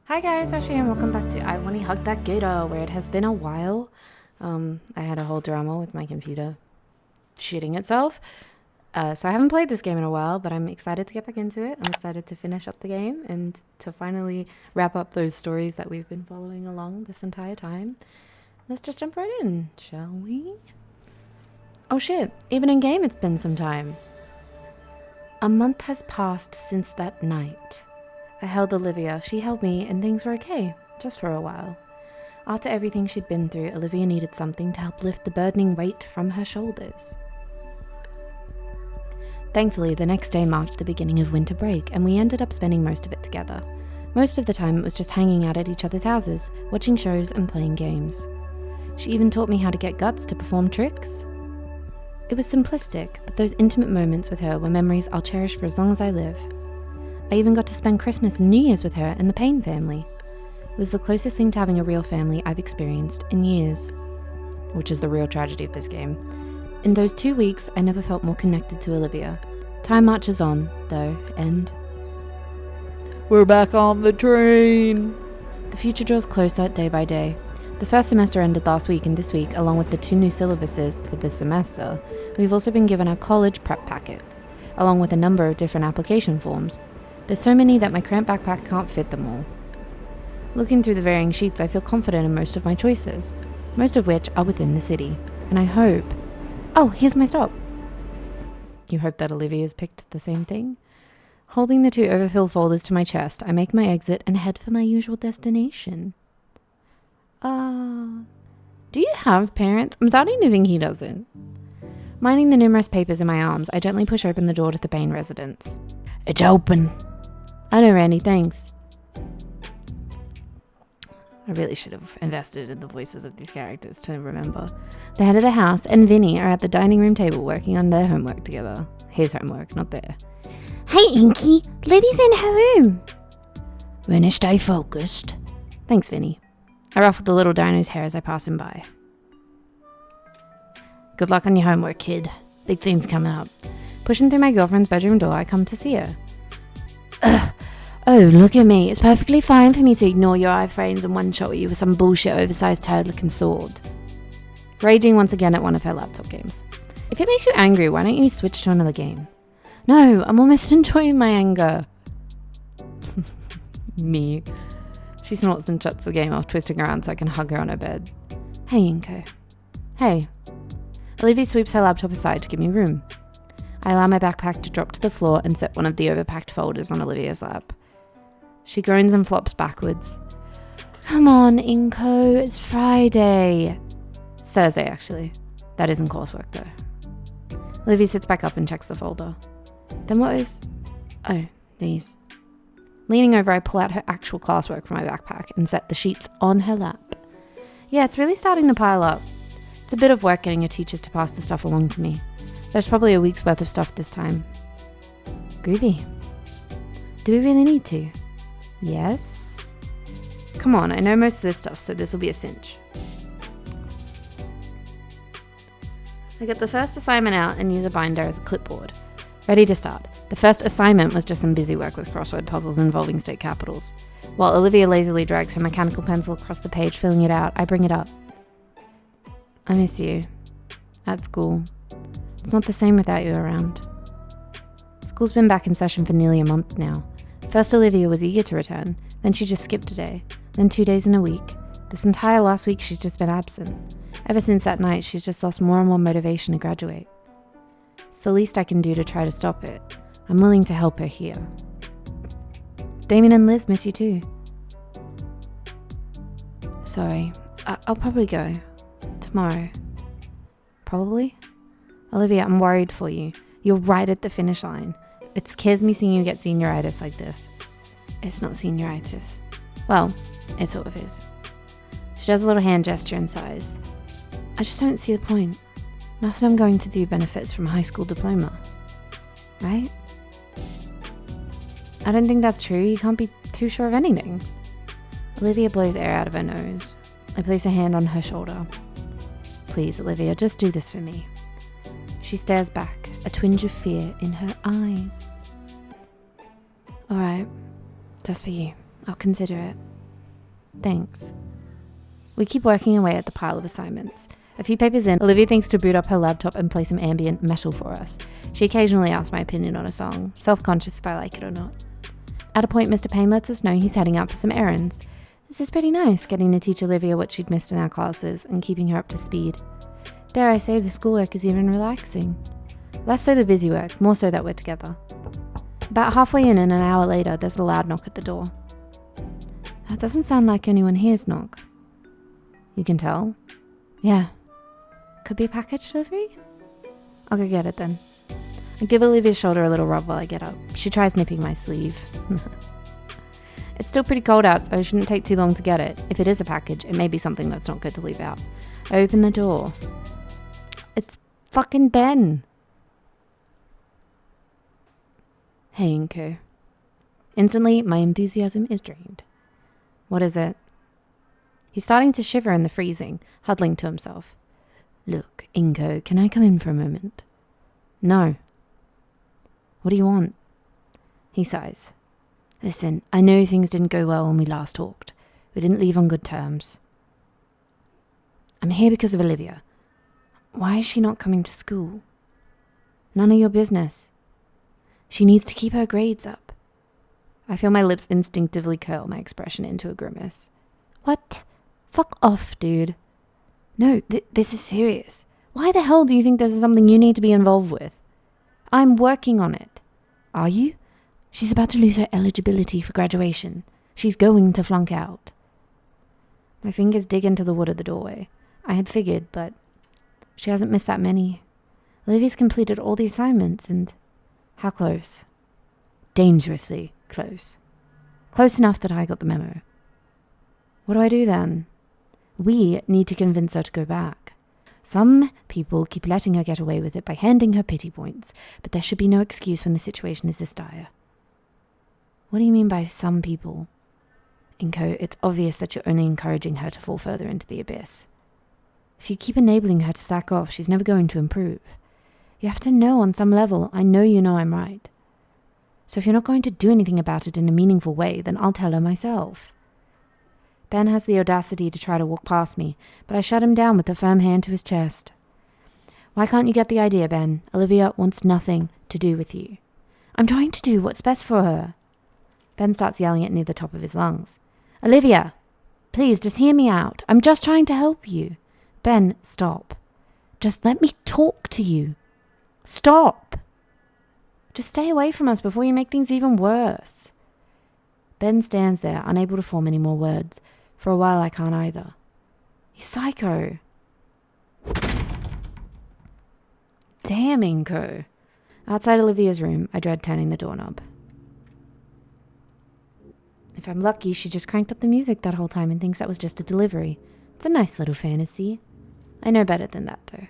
Hi guys, Ashley and welcome back to I Wani Hug That Gator, where it has been a while. I had a whole drama with my computer shitting itself. So I haven't played this game in a while, but I'm excited to get back into it. I'm excited to finish up the game and to finally wrap up those stories that we've been following along this entire time. Let's just jump right in, shall we? Oh shit, even in game it's been some time. A month has passed since that night. I held Olivia, she held me, and things were okay, just for a while. After everything she'd been through, Olivia needed something to help lift the burdening weight from her shoulders. Thankfully, the next day marked the beginning of winter break, and we ended up spending most of it together. Most of the time it was just hanging out at each other's houses, watching shows and playing games. She even taught me how to get guts to perform tricks. It was simplistic, but those intimate moments with her were memories I'll cherish for as long as I live. I even got to spend Christmas and New Year's with her and the Payne family. It was the closest thing to having a real family I've experienced in years. Which is the real tragedy of this game. In those 2 weeks, I never felt more connected to Olivia. Time marches on, though, and... we're back on the train! The future draws closer day by day. The first semester ended last week, and this week, along with the 2 new syllabuses for this semester, we've also been given our college prep packets, along with a number of different application forms. There's so many that my cramped backpack can't fit them all. Looking through the varying sheets, I feel confident in most of my choices, most of which are within the city, and I hope... oh, here's my stop! You hope that Olivia's picked the same thing? Holding the 2 overfilled folders to my chest, I make my exit and head for my usual destination. Do you have parents? I'm starting to think he doesn't. Minding the numerous papers in my arms, I gently push open the door to the Payne residence. It's open. I know, Randy, thanks. I really should have invested in the voices of these characters to remember. The head of the house and Vinny are at the dining room table working on their homework together. His homework, not their. Hey, Inky, Libby's in her room. Vinny, stay focused. Thanks, Vinny. I ruffled the little dino's hair as I pass him by. Good luck on your homework, kid. Big things coming up. Pushing through my girlfriend's bedroom door, I come to see her. Oh, look at me. It's perfectly fine for me to ignore your iframes and one-shot you with some bullshit oversized turd-looking sword. Raging once again at one of her laptop games. If it makes you angry, why don't you switch to another game? No, I'm almost enjoying my anger. Me. She snorts and shuts the game off, twisting around so I can hug her on her bed. Hey, Inco. Hey. Olivia sweeps her laptop aside to give me room. I allow my backpack to drop to the floor and set one of the overpacked folders on Olivia's lap. She groans and flops backwards. Come on, Inco, it's Friday. It's Thursday, actually. That isn't coursework, though. Olivia sits back up and checks the folder. Then what is... oh, these. Leaning over, I pull out her actual classwork from my backpack and set the sheets on her lap. Yeah, it's really starting to pile up. It's a bit of work getting your teachers to pass the stuff along to me. There's probably a week's worth of stuff this time. Groovy. Do we really need to? Yes? Come on, I know most of this stuff, so this will be a cinch. I get the first assignment out and use a binder as a clipboard. Ready to start. The first assignment was just some busy work with crossword puzzles involving state capitals. While Olivia lazily drags her mechanical pencil across the page, filling it out, I bring it up. I miss you. At school. It's not the same without you around. School's been back in session for nearly a month now. First Olivia was eager to return, then she just skipped a day, then 2 days in a week. This entire last week she's just been absent. Ever since that night she's just lost more and more motivation to graduate. It's the least I can do to try to stop it. I'm willing to help her here. Damien and Liz miss you too. Sorry, I'll probably go. Tomorrow. Probably? Olivia, I'm worried for you. You're right at the finish line. It scares me seeing you get senioritis like this. It's not senioritis. Well, it sort of is. She does a little hand gesture and sighs. I just don't see the point. Nothing I'm going to do benefits from a high school diploma. Right? I don't think that's true. You can't be too sure of anything. Olivia blows air out of her nose. I place a hand on her shoulder. Please, Olivia, just do this for me. She stares back, a twinge of fear in her eyes. Alright, just for you. I'll consider it. Thanks. We keep working away at the pile of assignments. A few papers in, Olivia thinks to boot up her laptop and play some ambient metal for us. She occasionally asks my opinion on a song, self-conscious if I like it or not. At a point, Mr. Payne lets us know he's heading out for some errands. This is pretty nice, getting to teach Olivia what she'd missed in our classes and keeping her up to speed. Dare I say the schoolwork is even relaxing. Less so the busy work, more so that we're together. About halfway in and an hour later, there's the loud knock at the door. That doesn't sound like anyone here's knock. You can tell? Yeah. Could be a package delivery? I'll go get it then. I give Olivia's shoulder a little rub while I get up. She tries nipping my sleeve. It's still pretty cold out, so it shouldn't take too long to get it. If it is a package, it may be something that's not good to leave out. I open the door. It's fucking Ben. Hey, Inco. Instantly, my enthusiasm is drained. What is it? He's starting to shiver in the freezing, huddling to himself. Look, Inco, can I come in for a moment? No. What do you want? He sighs. Listen, I know things didn't go well when we last talked. We didn't leave on good terms. I'm here because of Olivia. Why is she not coming to school? None of your business. She needs to keep her grades up. I feel my lips instinctively curl my expression into a grimace. What? Fuck off, dude. No, this is serious. Why the hell do you think this is something you need to be involved with? I'm working on it. Are you? She's about to lose her eligibility for graduation. She's going to flunk out. My fingers dig into the wood of the doorway. I had figured, but she hasn't missed that many. Olivia's completed all the assignments, and how close? Dangerously close. Close enough that I got the memo. What do I do then? We need to convince her to go back. Some people keep letting her get away with it by handing her pity points, but there should be no excuse when the situation is this dire. What do you mean by some people? Inco, it's obvious that you're only encouraging her to fall further into the abyss. If you keep enabling her to slack off, she's never going to improve. You have to know on some level, I know you know I'm right. So if you're not going to do anything about it in a meaningful way, then I'll tell her myself. Ben has the audacity to try to walk past me, but I shut him down with a firm hand to his chest. Why can't you get the idea, Ben? Olivia wants nothing to do with you. I'm trying to do what's best for her. Ben starts yelling at near the top of his lungs. Olivia, please just hear me out. I'm just trying to help you. Ben, stop. Just let me talk to you. Stop. Just stay away from us before you make things even worse. Ben stands there, unable to form any more words. For a while, I can't either. He's psycho. Damn, Inco. Outside Olivia's room, I dread turning the doorknob. If I'm lucky, she just cranked up the music that whole time and thinks that was just a delivery. It's a nice little fantasy. I know better than that, though.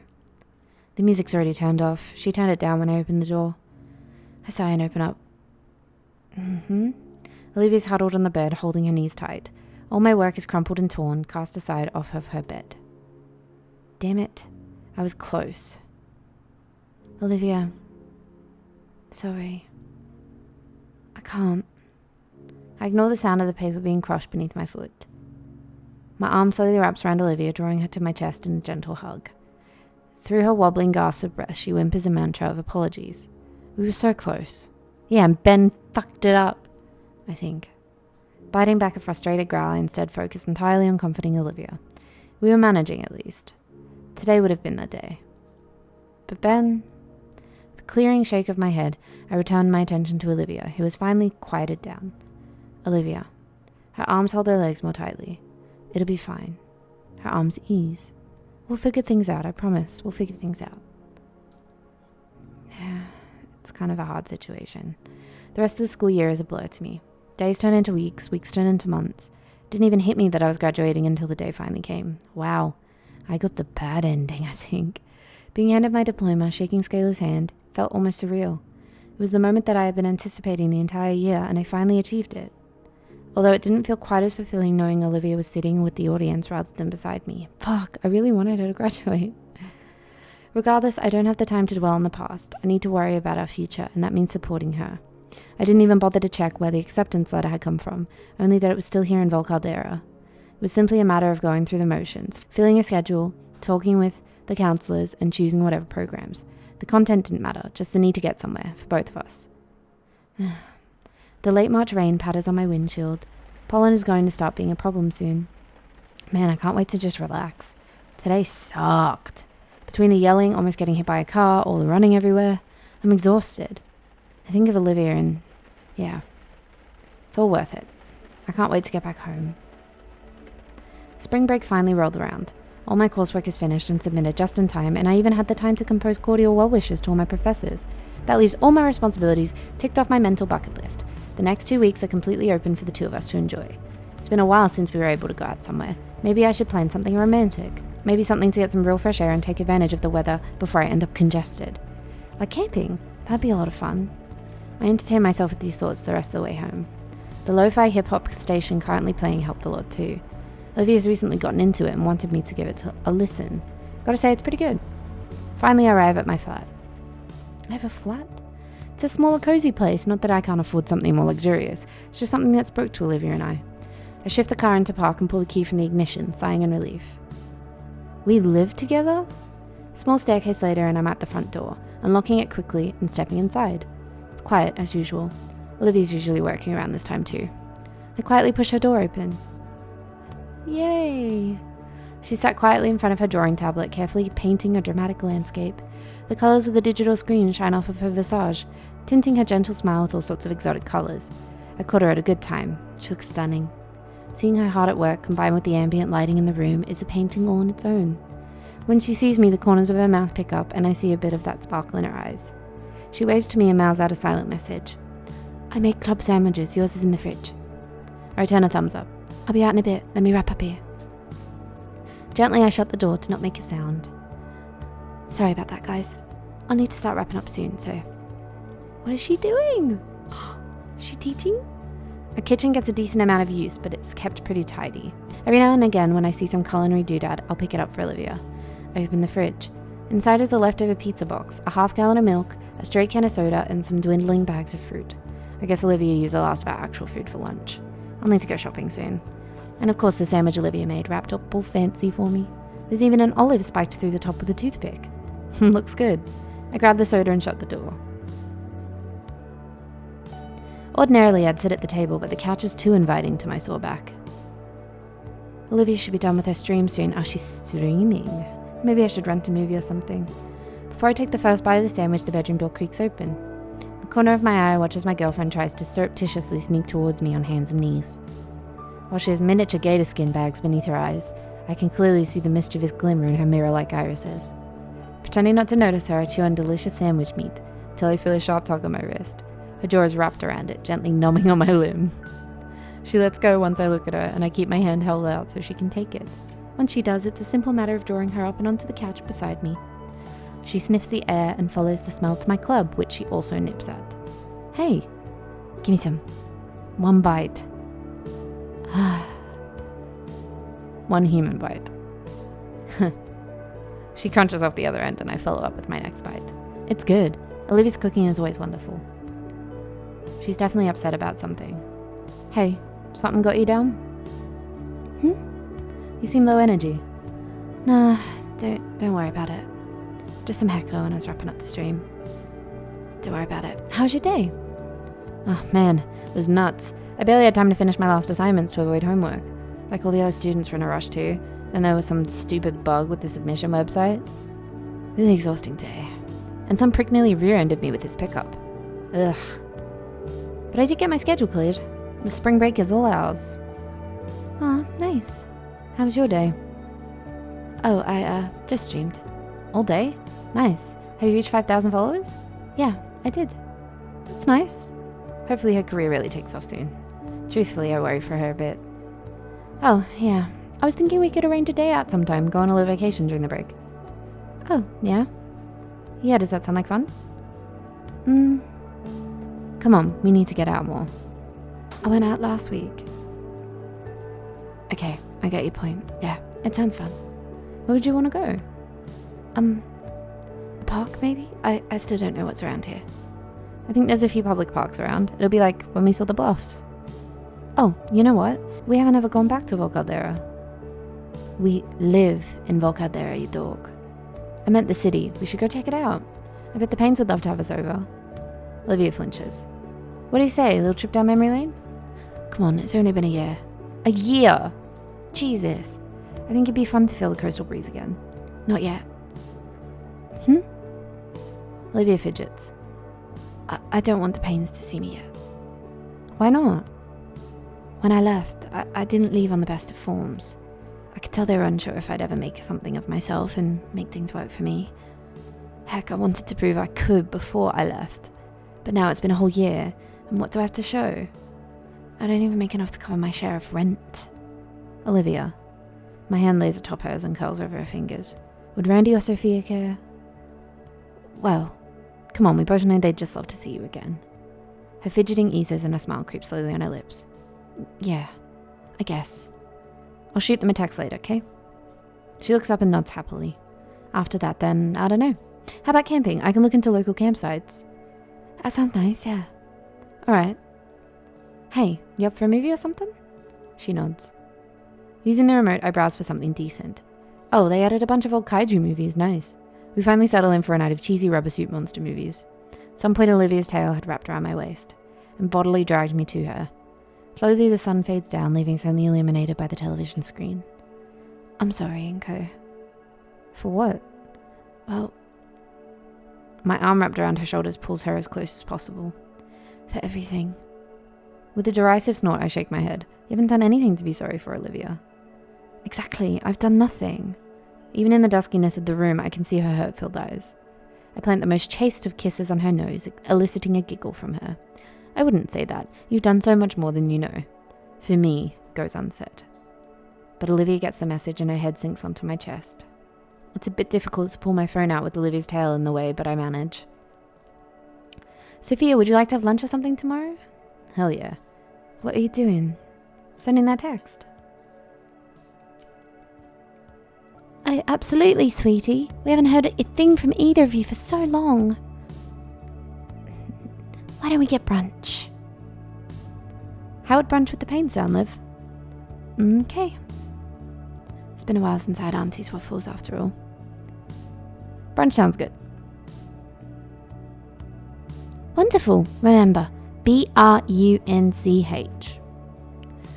The music's already turned off. She turned it down when I opened the door. I sigh and open up. Olivia's huddled on the bed, holding her knees tight. All my work is crumpled and torn, cast aside off of her bed. Damn it. I was close. Olivia. Sorry. I can't. I ignore the sound of the paper being crushed beneath my foot. My arm slowly wraps around Olivia, drawing her to my chest in a gentle hug. Through her wobbling gasp of breath, she whimpers a mantra of apologies. We were so close. Yeah, and Ben fucked it up, I think. Biting back a frustrated growl, I instead focused entirely on comforting Olivia. We were managing, at least. Today would have been the day. But Ben... With a clearing shake of my head, I returned my attention to Olivia, who was finally quieted down. Olivia. Her arms hold her legs more tightly. It'll be fine. Her arms ease. We'll figure things out, I promise. We'll figure things out. It's kind of a hard situation. The rest of the school year is a blur to me. Days turn into weeks, weeks turn into months. Didn't even hit me that I was graduating until the day finally came. Wow. I got the bad ending, I think. Being handed my diploma, shaking Scalar's hand, felt almost surreal. It was the moment that I had been anticipating the entire year, and I finally achieved it. Although it didn't feel quite as fulfilling knowing Olivia was sitting with the audience rather than beside me. Fuck, I really wanted her to graduate. Regardless, I don't have the time to dwell on the past. I need to worry about our future, and that means supporting her. I didn't even bother to check where the acceptance letter had come from, only that it was still here in Volcaldera. It was simply a matter of going through the motions, filling a schedule, talking with the counselors, and choosing whatever programs. The content didn't matter, just the need to get somewhere, for both of us. The late March rain patters on my windshield. Pollen is going to start being a problem soon. Man, I can't wait to just relax. Today sucked. Between the yelling, almost getting hit by a car, all the running everywhere, I'm exhausted. I think of Olivia and, yeah, it's all worth it. I can't wait to get back home. Spring break finally rolled around. All my coursework is finished and submitted just in time, and I even had the time to compose cordial well wishes to all my professors. That leaves all my responsibilities ticked off my mental bucket list. The next 2 weeks are completely open for the two of us to enjoy. It's been a while since we were able to go out somewhere. Maybe I should plan something romantic. Maybe something to get some real fresh air and take advantage of the weather before I end up congested. Like camping. That'd be a lot of fun. I entertain myself with these thoughts the rest of the way home. The lo-fi hip-hop station currently playing helped a lot too. Olivia's recently gotten into it and wanted me to give it a listen. Gotta say, it's pretty good. Finally, I arrive at my flat. I have a flat? It's a smaller, cozy place, not that I can't afford something more luxurious. It's just something that spoke to Olivia and I. I shift the car into park and pull the key from the ignition, sighing in relief. We live together? Small staircase later and I'm at the front door, unlocking it quickly and stepping inside. It's quiet, as usual. Olivia's usually working around this time too. I quietly push her door open. Yay! She sat quietly in front of her drawing tablet, carefully painting a dramatic landscape. The colours of the digital screen shine off of her visage, tinting her gentle smile with all sorts of exotic colours. I caught her at a good time. She looks stunning. Seeing her hard at work, combined with the ambient lighting in the room, is a painting all on its own. When she sees me, the corners of her mouth pick up, and I see a bit of that sparkle in her eyes. She waves to me and mouths out a silent message. I make club sandwiches. Yours is in the fridge. I return a thumbs up. I'll be out in a bit. Let me wrap up here. Gently, I shut the door to not make a sound. Sorry about that, guys. I'll need to start wrapping up soon, so... What is she doing? Is she teaching? Our kitchen gets a decent amount of use, but it's kept pretty tidy. Every now and again, when I see some culinary doodad, I'll pick it up for Olivia. I open the fridge. Inside is a leftover pizza box, a half-gallon of milk, a straight can of soda, and some dwindling bags of fruit. I guess Olivia used the last of our actual food for lunch. I'll need to go shopping soon. And of course the sandwich Olivia made, wrapped up all fancy for me. There's even an olive spiked through the top with a toothpick. Looks good. I grab the soda and shut the door. Ordinarily I'd sit at the table, but the couch is too inviting to my sore back. Olivia should be done with her stream soon. Oh, she's streaming. Maybe I should rent a movie or something. Before I take the first bite of the sandwich, the bedroom door creaks open. The corner of my eye watches my girlfriend tries to surreptitiously sneak towards me on hands and knees. While she has miniature gator skin bags beneath her eyes, I can clearly see the mischievous glimmer in her mirror-like irises. Pretending not to notice her, I chew on delicious sandwich meat, till I feel a sharp tug on my wrist. Her jaw is wrapped around it, gently numbing on my limb. She lets go once I look at her, and I keep my hand held out so she can take it. Once she does, it's a simple matter of drawing her up and onto the couch beside me. She sniffs the air and follows the smell to my club, which she also nips at. Hey, give me some. One bite. One human bite. She crunches off the other end and I follow up with my next bite. It's good. Olivia's cooking is always wonderful. She's definitely upset about something. Hey, something got you down? You seem low energy. Nah, don't worry about it. Just some heckler when I was wrapping up the stream. Don't worry about it. How's your day? Oh man, it was nuts. I barely had time to finish my last assignments to avoid homework. Like all the other students were in a rush too, and there was some stupid bug with the submission website. Really exhausting day. And some prick nearly rear-ended me with his pickup. Ugh. But I did get my schedule cleared. The spring break is all ours. Aw, nice. How was your day? Oh, I just streamed. All day? Nice. Have you reached 5,000 followers? Yeah, I did. That's nice. Hopefully her career really takes off soon. Truthfully, I worry for her a bit. Oh, yeah. I was thinking we could arrange a day out sometime, go on a little vacation during the break. Oh, yeah? Yeah, does that sound like fun? Come on, we need to get out more. I went out last week. Okay, I get your point. Yeah, it sounds fun. Where would you want to go? A park maybe? I still don't know what's around here. I think there's a few public parks around. It'll be like when we saw the Bluffs. Oh, you know what? We haven't ever gone back to Volcadera. We live in Volcadera, you dog. I meant the city. We should go check it out. I bet the Pains would love to have us over. Olivia flinches. What do you say, a little trip down memory lane? Come on, it's only been a year. A year? Jesus. I think it'd be fun to feel the coastal breeze again. Not yet. Olivia fidgets. I don't want the Pains to see me yet. Why not? When I left, I didn't leave on the best of forms. I could tell they were unsure if I'd ever make something of myself and make things work for me. Heck, I wanted to prove I could before I left. But now it's been a whole year, and what do I have to show? I don't even make enough to cover my share of rent. Olivia. My hand lays atop hers and curls over her fingers. Would Randy or Sophia care? Well, come on, we both know they'd just love to see you again. Her fidgeting eases and a smile creeps slowly on her lips. Yeah, I guess. I'll shoot them a text later, okay? She looks up and nods happily. After that, then, I don't know. How about camping? I can look into local campsites. That sounds nice, yeah. Alright. Hey, you up for a movie or something? She nods. Using the remote, I browse for something decent. Oh, they added a bunch of old kaiju movies, nice. We finally settle in for a night of cheesy rubber suit monster movies. At some point Olivia's tail had wrapped around my waist, and bodily dragged me to her. Slowly the sun fades down, leaving us only illuminated by the television screen. I'm sorry, Inco. For what? Well, my arm wrapped around her shoulders pulls her as close as possible. For everything. With a derisive snort, I shake my head. You haven't done anything to be sorry for, Olivia. Exactly, I've done nothing. Even in the duskiness of the room, I can see her hurt-filled eyes. I plant the most chaste of kisses on her nose, eliciting a giggle from her. I wouldn't say that. You've done so much more than you know. For me, goes unsaid. But Olivia gets the message and her head sinks onto my chest. It's a bit difficult to pull my phone out with Olivia's tail in the way, but I manage. Sophia, would you like to have lunch or something tomorrow? Hell yeah. What are you doing? Sending that text. Oh, absolutely, sweetie. We haven't heard a thing from either of you for so long. Why don't we get brunch? How would brunch with the Pains sound, Liv? Okay. It's been a while since I had Auntie's waffles after all. Brunch sounds good. Wonderful. Remember, BRUNCH.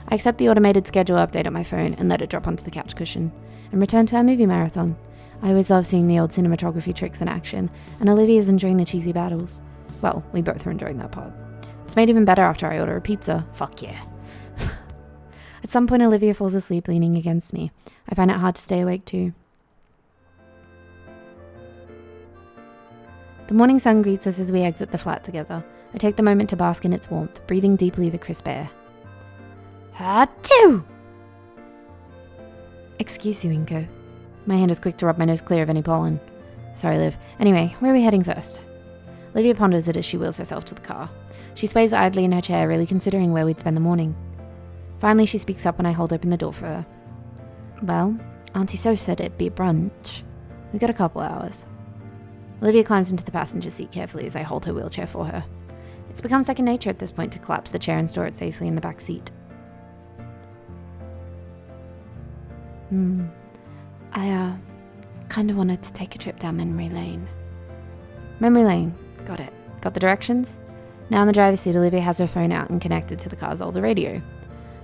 I accept the automated schedule update on my phone and let it drop onto the couch cushion and return to our movie marathon. I always love seeing the old cinematography tricks in action, and Olivia's enjoying the cheesy battles. Well, we both are enjoying that part. It's made even better after I order a pizza. Fuck yeah. At some point, Olivia falls asleep leaning against me. I find it hard to stay awake too. The morning sun greets us as we exit the flat together. I take the moment to bask in its warmth, breathing deeply the crisp air. Achoo! Excuse you, Inco. My hand is quick to rub my nose clear of any pollen. Sorry, Liv. Anyway, where are we heading first? Olivia ponders it as she wheels herself to the car. She sways idly in her chair, really considering where we'd spend the morning. Finally, she speaks up when I hold open the door for her. Well, Auntie So said it'd be a brunch. We got a couple hours. Olivia climbs into the passenger seat carefully as I hold her wheelchair for her. It's become second nature at this point to collapse the chair and store it safely in the back seat. I kind of wanted to take a trip down memory lane. Memory lane. Got it. Got the directions? Now in the driver's seat, Olivia has her phone out and connected to the car's older radio.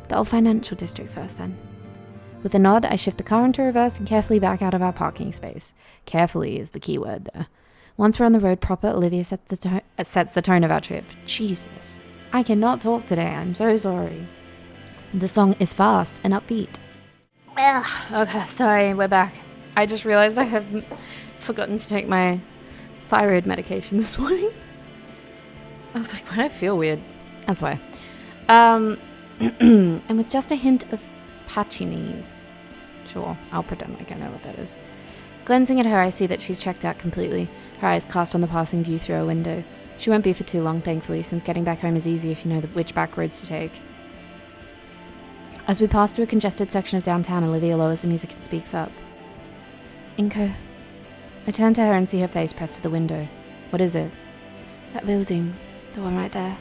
The old financial district first, then. With a nod, I shift the car into reverse and carefully back out of our parking space. Carefully is the key word there. Once we're on the road proper, Olivia sets the tone of our trip. Jesus. I cannot talk today. I'm so sorry. The song is fast and upbeat. Okay, sorry, we're back. I just realized I have forgotten to take my thyroid medication this morning. I was like, why do I feel weird? That's why. And with just a hint of patchiness. Sure, I'll pretend like I know what that is. Glancing at her, I see that she's checked out completely, her eyes cast on the passing view through a window. She won't be for too long, thankfully, since getting back home is easy if you know which back roads to take. As we pass through a congested section of downtown, Olivia lowers the music and speaks up. Inco. I turn to her and see her face pressed to the window. What is it? That building. The one right there.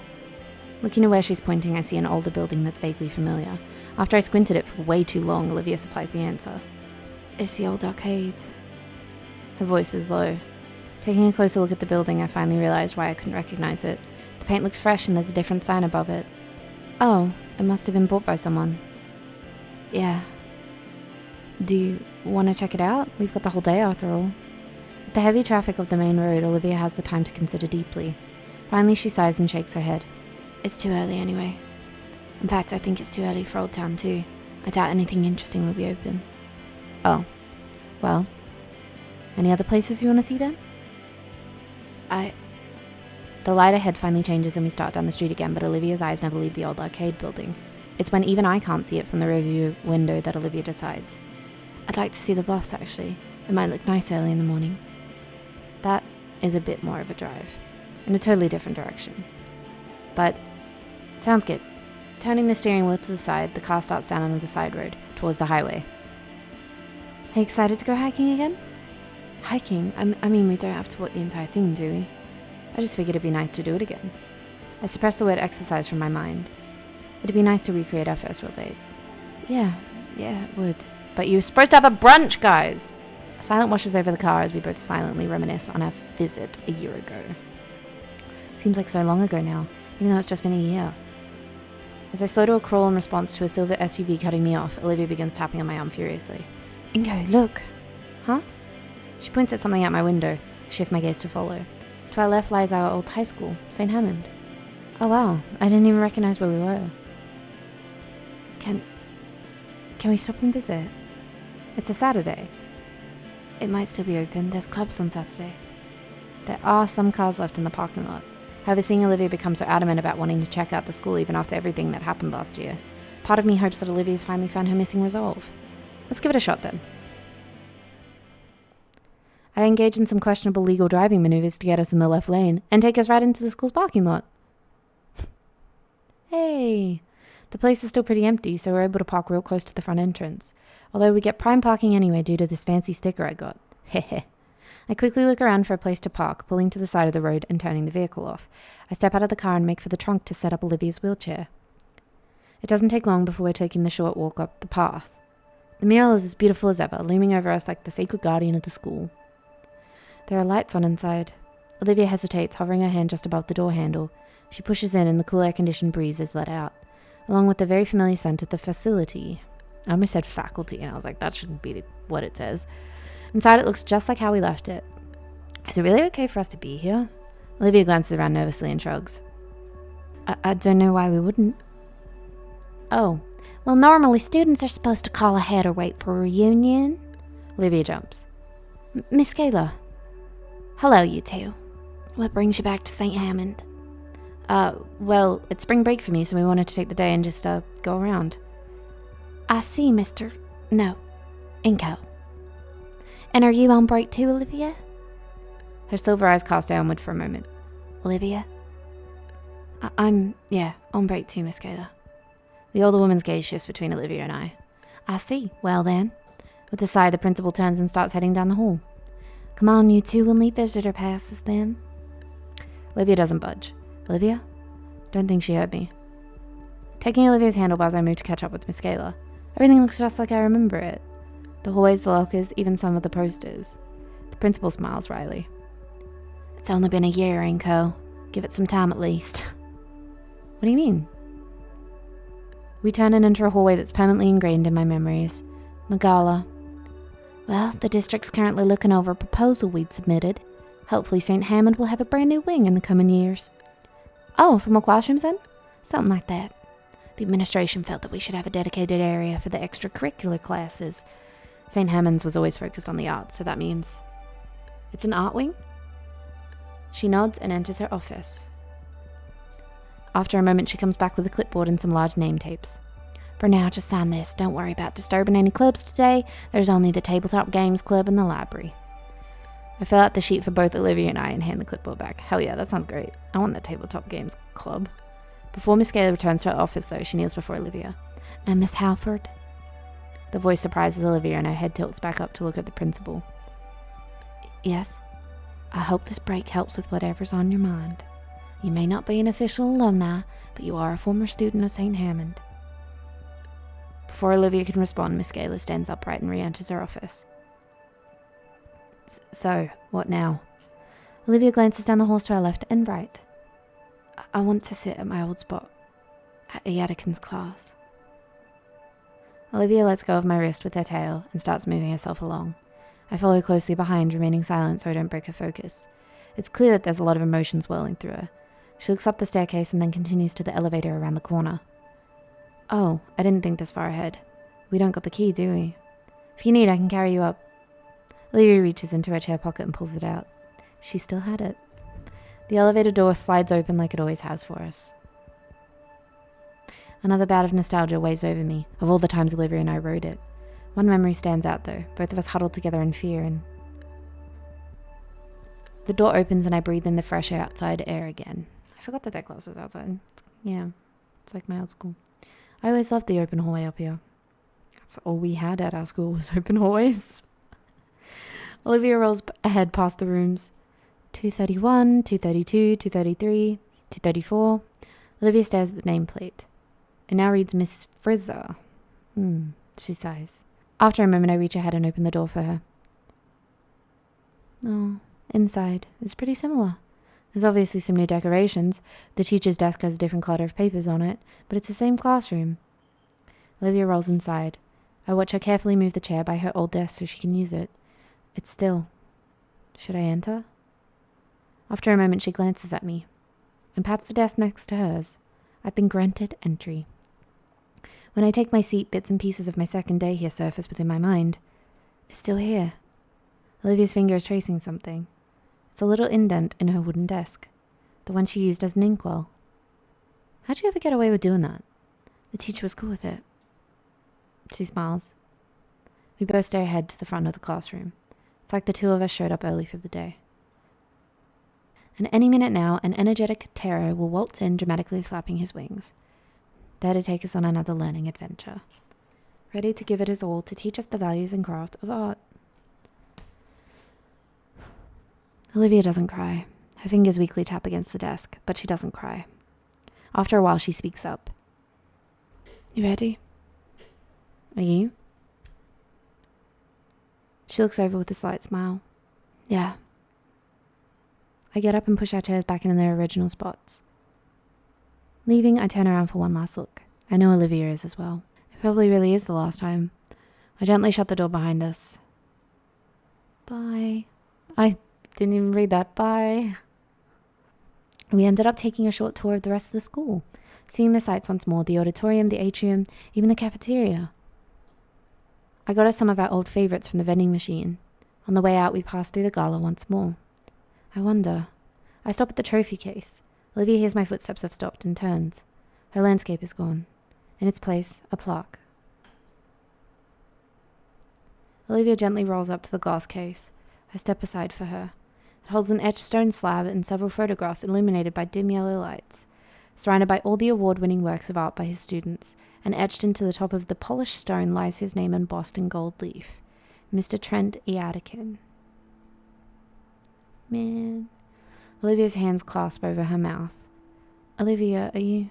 Looking to where she's pointing, I see an older building that's vaguely familiar. After I squinted it for way too long, Olivia supplies the answer. It's the old arcade. Her voice is low. Taking a closer look at the building, I finally realized why I couldn't recognize it. The paint looks fresh and there's a different sign above it. Oh, it must have been bought by someone. Yeah. Do you want to check it out? We've got the whole day after all. With the heavy traffic of the main road, Olivia has the time to consider deeply. Finally, she sighs and shakes her head. It's too early anyway. In fact, I think it's too early for Old Town too. I doubt anything interesting will be open. Oh. Well. Any other places you want to see then? The light ahead finally changes and we start down the street again, but Olivia's eyes never leave the old arcade building. It's when even I can't see it from the rearview window that Olivia decides. I'd like to see the bluffs, actually. It might look nice early in the morning. That is a bit more of a drive, in a totally different direction. But, sounds good. Turning the steering wheel to the side, the car starts down on the side road, towards the highway. Are you excited to go hiking again? Hiking? I mean, we don't have to walk the entire thing, do we? I just figured it'd be nice to do it again. I suppressed the word exercise from my mind. It'd be nice to recreate our first real date. Yeah, it would. But you're supposed to have a brunch, guys! A silence washes over the car as we both silently reminisce on our visit a year ago. Seems like so long ago now, even though it's just been a year. As I slow to a crawl in response to a silver SUV cutting me off, Olivia begins tapping on my arm furiously. Inco, look! Huh? She points at something out my window. I shift my gaze to follow. To our left lies our old high school, St. Hammond. Oh wow, I didn't even recognize where we were. Can we stop and visit? It's a Saturday. It might still be open. There's clubs on Saturday. There are some cars left in the parking lot. However, seeing Olivia become so adamant about wanting to check out the school even after everything that happened last year, part of me hopes that Olivia's finally found her missing resolve. Let's give it a shot then. I engage in some questionable legal driving maneuvers to get us in the left lane and take us right into the school's parking lot. Hey! The place is still pretty empty, so we're able to park real close to the front entrance. Although we get prime parking anyway due to this fancy sticker I got. Hehe. I quickly look around for a place to park, pulling to the side of the road and turning the vehicle off. I step out of the car and make for the trunk to set up Olivia's wheelchair. It doesn't take long before we're taking the short walk up the path. The mural is as beautiful as ever, looming over us like the sacred guardian of the school. There are lights on inside. Olivia hesitates, hovering her hand just above the door handle. She pushes in and the cool air-conditioned breeze is let out, along with the very familiar scent of the facility. I almost said faculty, and I was like, that shouldn't be what it says. Inside it looks just like how we left it. Is it really okay for us to be here? Olivia glances around nervously and shrugs. I don't know why we wouldn't. Oh. Well, normally students are supposed to call ahead or wait for a reunion. Olivia jumps. Miss Kayla. Hello, you two. What brings you back to St. Hammond? Well, it's spring break for me, so we wanted to take the day and just, go around. I see, Inco. And are you on break too, Olivia? Her silver eyes cast downward for a moment. Olivia? I'm on break too, Miss Gator. The older woman's gaze shifts between Olivia and I. I see. Well then. With a sigh, the principal turns and starts heading down the hall. Come on, you two, we'll need visitor passes then. Olivia doesn't budge. Olivia? Don't think she heard me. Taking Olivia's handlebars, I move to catch up with Miss Gaylor. Everything looks just like I remember it. The hallways, the lockers, even some of the posters. The principal smiles wryly. It's only been a year, Inco. Give it some time at least. What do you mean? We turn and enter a hallway that's permanently ingrained in my memories. The gala. Well, the district's currently looking over a proposal we'd submitted. Hopefully St. Hammond will have a brand new wing in the coming years. Oh, for more classrooms then? Something like that. The administration felt that we should have a dedicated area for the extracurricular classes. St. Hammond's was always focused on the arts, so that means... It's an art wing? She nods and enters her office. After a moment, she comes back with a clipboard and some large name tapes. For now, just sign this. Don't worry about disturbing any clubs today. There's only the Tabletop Games Club and the library. I fill out the sheet for both Olivia and I and hand the clipboard back. Hell yeah, that sounds great. I want the Tabletop Games Club. Before Miss Gaylor returns to her office, though, she kneels before Olivia. And Miss Halford? The voice surprises Olivia and her head tilts back up to look at the principal. Yes? I hope this break helps with whatever's on your mind. You may not be an official alumni, but you are a former student of St. Hammond. Before Olivia can respond, Miss Gaylor stands upright and re-enters her office. So, what now? Olivia glances down the halls to her left and right. I want to sit at my old spot, at Yadikin's class. Olivia lets go of my wrist with her tail and starts moving herself along. I follow closely behind, remaining silent so I don't break her focus. It's clear that there's a lot of emotion swirling through her. She looks up the staircase and then continues to the elevator around the corner. Oh, I didn't think this far ahead. We don't got the key, do we? If you need, I can carry you up. Olivia reaches into her chair pocket and pulls it out. She still had it. The elevator door slides open like it always has for us. Another bout of nostalgia weighs over me, of all the times Olivia and I rode it. One memory stands out though, both of us huddled together in fear and... The door opens and I breathe in the fresh outside air again. I forgot that class was outside. Yeah, it's like my old school. I always loved the open hallway up here. That's all we had at our school was open hallways. Olivia rolls ahead past the rooms. 231, 232, 233, 234. Olivia stares at the nameplate. It now reads Mrs. Frizzer. She sighs. After a moment, I reach ahead and open the door for her. Oh, inside is pretty similar. There's obviously some new decorations. The teacher's desk has a different clutter of papers on it, but it's the same classroom. Olivia rolls inside. I watch her carefully move the chair by her old desk so she can use it. It's still. Should I enter? After a moment, she glances at me and pats the desk next to hers. I've been granted entry. When I take my seat, bits and pieces of my second day here surface within my mind. It's still here. Olivia's finger is tracing something. It's a little indent in her wooden desk, the one she used as an inkwell. How'd you ever get away with doing that? The teacher was cool with it. She smiles. We both stare ahead to the front of the classroom. It's like the two of us showed up early for the day. And any minute now, an energetic terror will waltz in, dramatically flapping his wings, there to take us on another learning adventure, ready to give it his all to teach us the values and craft of art. Olivia doesn't cry. Her fingers weakly tap against the desk, but she doesn't cry. After a while, she speaks up. You ready? Are you? She looks over with a slight smile. Yeah. I get up and push our chairs back in their original spots. Leaving, I turn around for one last look. I know Olivia is as well. It probably really is the last time. I gently shut the door behind us. Bye. I didn't even read that. Bye. We ended up taking a short tour of the rest of the school, seeing the sights once more, the auditorium, the atrium, even the cafeteria. I got us some of our old favorites from the vending machine. On the way out, we passed through the gala once more. I wonder. I stop at the trophy case. Olivia hears my footsteps have stopped and turns. Her landscape is gone. In its place, a plaque. Olivia gently rolls up to the glass case. I step aside for her. It holds an etched stone slab and several photographs illuminated by dim yellow lights, surrounded by all the award-winning works of art by his students, and etched into the top of the polished stone lies his name embossed in gold leaf. Mr. Trent E. Attikin. Man. Olivia's hands clasp over her mouth. Olivia, are you...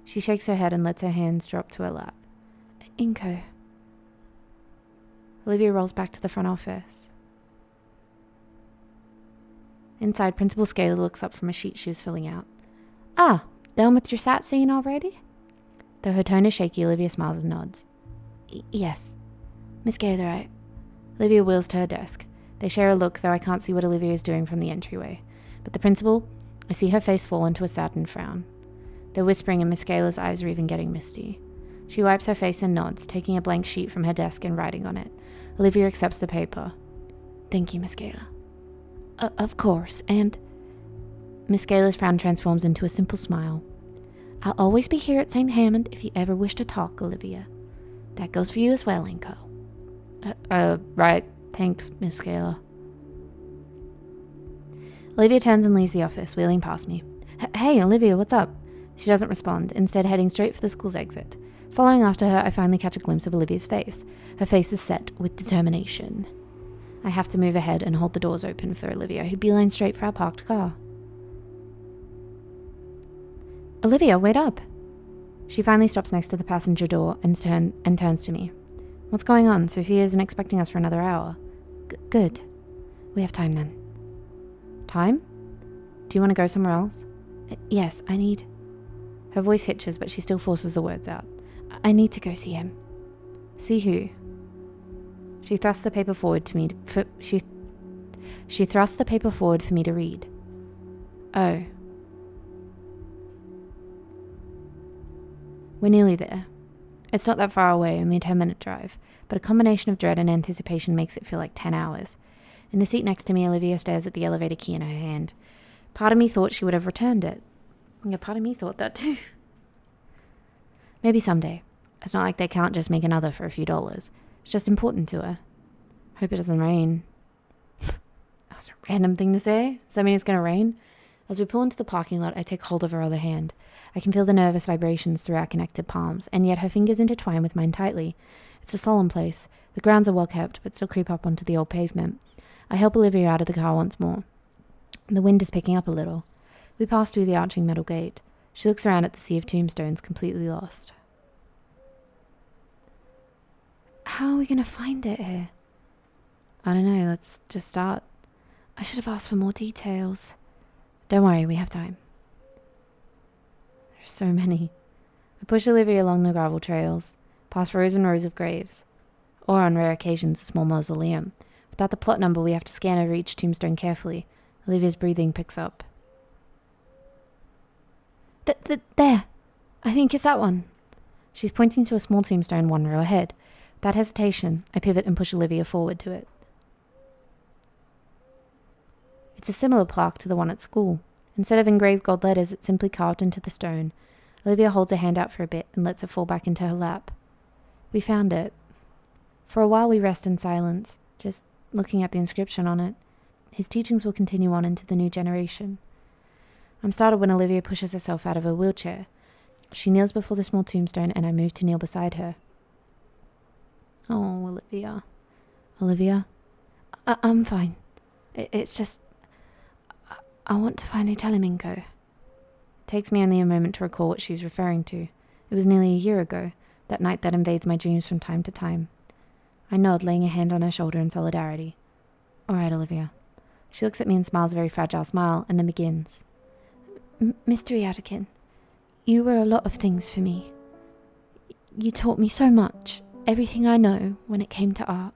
She shakes her head and lets her hands drop to her lap. Inco. Olivia rolls back to the front office. Inside, Principal Scaler looks up from a sheet she was filling out. Ah, done with your sightseeing already? Though her tone is shaky, Olivia smiles and nods. Yes. Miss Gator, Olivia wheels to her desk. They share a look, though I can't see what Olivia is doing from the entryway. But the principal, I see her face fall into a saddened frown. They're whispering and Miss Gaylor's eyes are even getting misty. She wipes her face and nods, taking a blank sheet from her desk and writing on it. Olivia accepts the paper. Thank you, Miss Gaylor. Of course, and... Miss Gaylor's frown transforms into a simple smile. I'll always be here at St. Hammond if you ever wish to talk, Olivia. That goes for you as well, Inco. Right. Thanks, Miss Gaylor. Olivia turns and leaves the office, wheeling past me. Hey, Olivia, what's up? She doesn't respond, instead heading straight for the school's exit. Following after her, I finally catch a glimpse of Olivia's face. Her face is set with determination. I have to move ahead and hold the doors open for Olivia, who beelines straight for our parked car. Olivia, wait up. She finally stops next to the passenger door and turns to me. What's going on? Sophia isn't expecting us for another hour. Good. We have time then. Time? Do you want to go somewhere else? Yes, I need... Her voice hitches, but she still forces the words out. I need to go see him. See who? She thrusts the paper forward to me She thrusts the paper forward for me to read. Oh. We're nearly there. It's not that far away, only a 10-minute drive, but a combination of dread and anticipation makes it feel like 10 hours. In the seat next to me, Olivia stares at the elevator key in her hand. Part of me thought she would have returned it. Yeah, part of me thought that too. Maybe someday. It's not like they can't just make another for a few dollars. It's just important to her. Hope it doesn't rain. That's a random thing to say. Does that mean it's going to rain? As we pull into the parking lot, I take hold of her other hand. I can feel the nervous vibrations through our connected palms, and yet her fingers intertwine with mine tightly. It's a solemn place. The grounds are well kept, but still creep up onto the old pavement. I help Olivia out of the car once more. The wind is picking up a little. We pass through the arching metal gate. She looks around at the sea of tombstones, completely lost. How are we going to find it here? I don't know, let's just start. I should have asked for more details. Don't worry, we have time. There's so many. I push Olivia along the gravel trails, past rows and rows of graves, or on rare occasions a small mausoleum. Without the plot number, we have to scan over each tombstone carefully. Olivia's breathing picks up. There! I think it's that one. She's pointing to a small tombstone one row ahead. Without hesitation, I pivot and push Olivia forward to it. It's a similar plaque to the one at school. Instead of engraved gold letters, it's simply carved into the stone. Olivia holds her hand out for a bit and lets it fall back into her lap. We found it. For a while we rest in silence, just looking at the inscription on it. His teachings will continue on into the new generation. I'm startled when Olivia pushes herself out of her wheelchair. She kneels before the small tombstone and I move to kneel beside her. Oh, Olivia. Olivia? I'm fine. It's just... I want to finally tell him, Inco. It takes me only a moment to recall what she's referring to. It was nearly a year ago, that night that invades my dreams from time to time. I nod, laying a hand on her shoulder in solidarity. All right, Olivia. She looks at me and smiles a very fragile smile, and then begins. Mr. Yatakin, you were a lot of things for me. You taught me so much, everything I know when it came to art.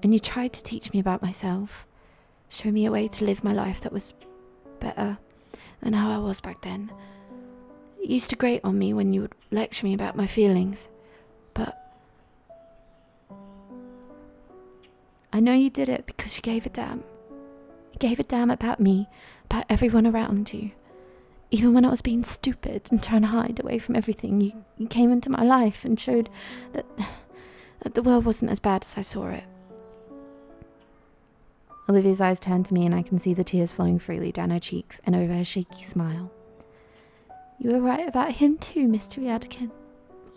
And you tried to teach me about myself, show me a way to live my life that was better than how I was back then. It used to grate on me when you would lecture me about my feelings, but I know you did it because you gave a damn. You gave a damn about me, about everyone around you. Even when I was being stupid and trying to hide away from everything, you came into my life and showed that the world wasn't as bad as I saw it. Olivia's eyes turn to me and I can see the tears flowing freely down her cheeks and over her shaky smile. You were right about him too, Mr. Yatakin.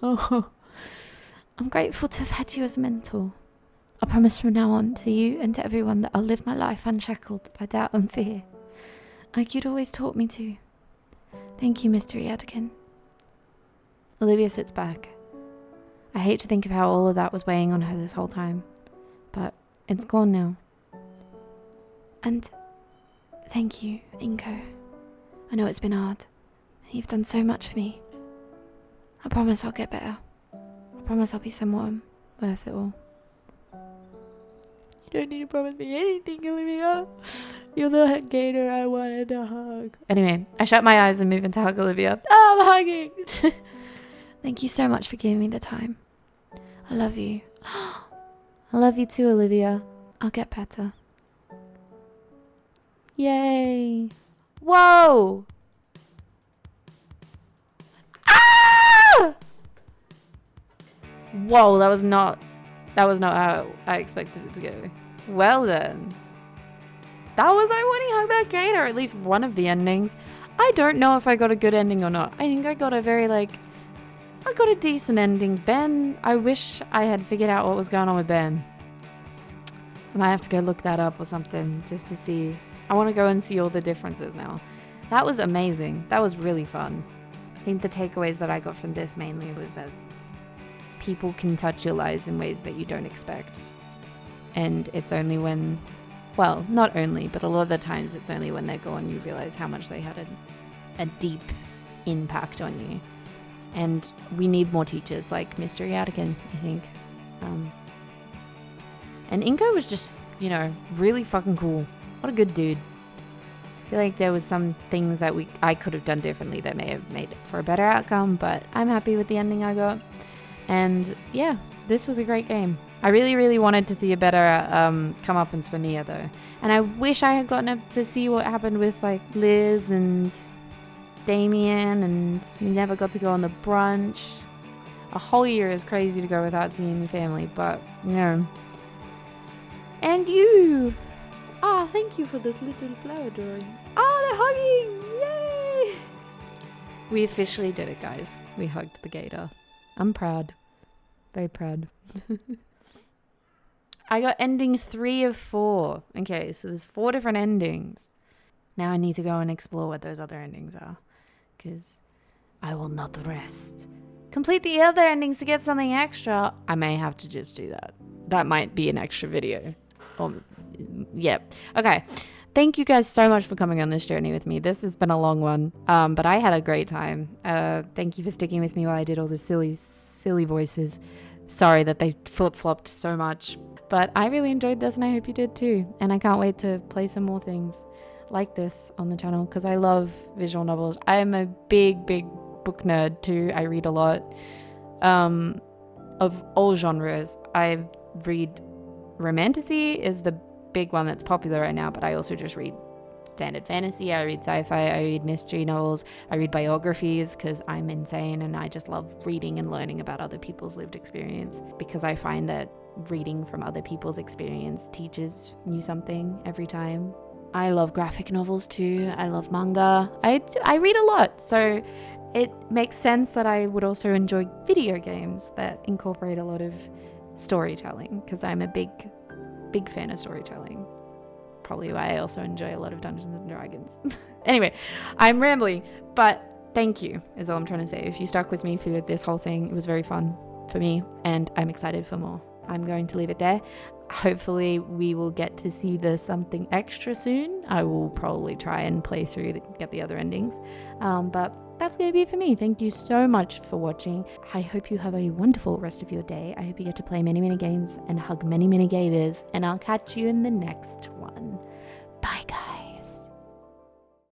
Oh. I'm grateful to have had you as a mentor. I promise from now on to you and to everyone that I'll live my life unshackled by doubt and fear, like you'd always taught me to. Thank you, Mr. Yatakin. Olivia sits back. I hate to think of how all of that was weighing on her this whole time, but it's gone now. And thank you, Inco. I know it's been hard. You've done so much for me. I promise I'll get better. I promise I'll be someone worth it all. You don't need to promise me anything, Olivia. You're the Gator I wanted to hug. Anyway, I shut my eyes and move into hug Olivia. Oh, I'm hugging. Thank you so much for giving me the time. I love you. I love you too, Olivia. I'll get better. Yay. Whoa. Ah! Whoa, that was not how I expected it to go. Well then. That was I Wani hug that Gator, or at least one of the endings. I don't know if I got a good ending or not. I think I got a decent ending. Ben, I wish I had figured out what was going on with Ben. I might have to go look that up or something just to see. I want to go and see all the differences now. That was amazing. That was really fun. think the takeaways that I got from this mainly was that people can touch your lives in ways that you don't expect. And it's only when, well, not only, but a lot of the times it's only when they're gone you realize how much they had a deep impact on you. And we need more teachers like Mr. Yadigan, I think. And Inco was just, you know, really fucking cool. What a good dude. I feel like there was some things that I could have done differently that may have made it for a better outcome, but I'm happy with the ending I got. And yeah, this was a great game. I really, really wanted to see a better comeuppance for Nia though. And I wish I had gotten up to see what happened with like Liz and Damien, and we never got to go on the brunch. A whole year is crazy to go without seeing your family, but you know. And you! Ah, thank you for this little flower drawing. Oh, they're hugging! Yay! We officially did it, guys. We hugged the gator. I'm proud. Very proud. I got ending 3 of 4. Okay, so there's 4 different endings. Now I need to go and explore what those other endings are, because I will not rest. Complete the other endings to get something extra. I may have to just do that. That might be an extra video. Yep. Okay. Thank you guys so much for coming on this journey with me. This has been a long one, but I had a great time. Thank you for sticking with me while I did all the silly voices. Sorry that they flip-flopped so much, but I really enjoyed this and I hope you did too. And I can't wait to play some more things like this on the channel because I love visual novels. I am a big book nerd too. I read a lot of all genres. I read romantasy is the big one that's popular right now, but I also just read standard fantasy, I read sci-fi, I read mystery novels, I read biographies because I'm insane and I just love reading and learning about other people's lived experience, because I find that reading from other people's experience teaches you something every time. I love graphic novels too. I love manga. I read a lot, so it makes sense that I would also enjoy video games that incorporate a lot of storytelling, because I'm a big fan of storytelling. Probably why I also enjoy a lot of Dungeons and Dragons. Anyway, I'm rambling, but thank you is all I'm trying to say. If you stuck with me for this whole thing, it was very fun for me and I'm excited for more. I'm going to leave it there. Hopefully we will get to see the something extra soon. I will probably try and play through get the other endings, but that's going to be it for me. Thank you so much for watching. I hope you have a wonderful rest of your day. I hope you get to play many games and hug many gators, and I'll catch you in the next one. Bye guys.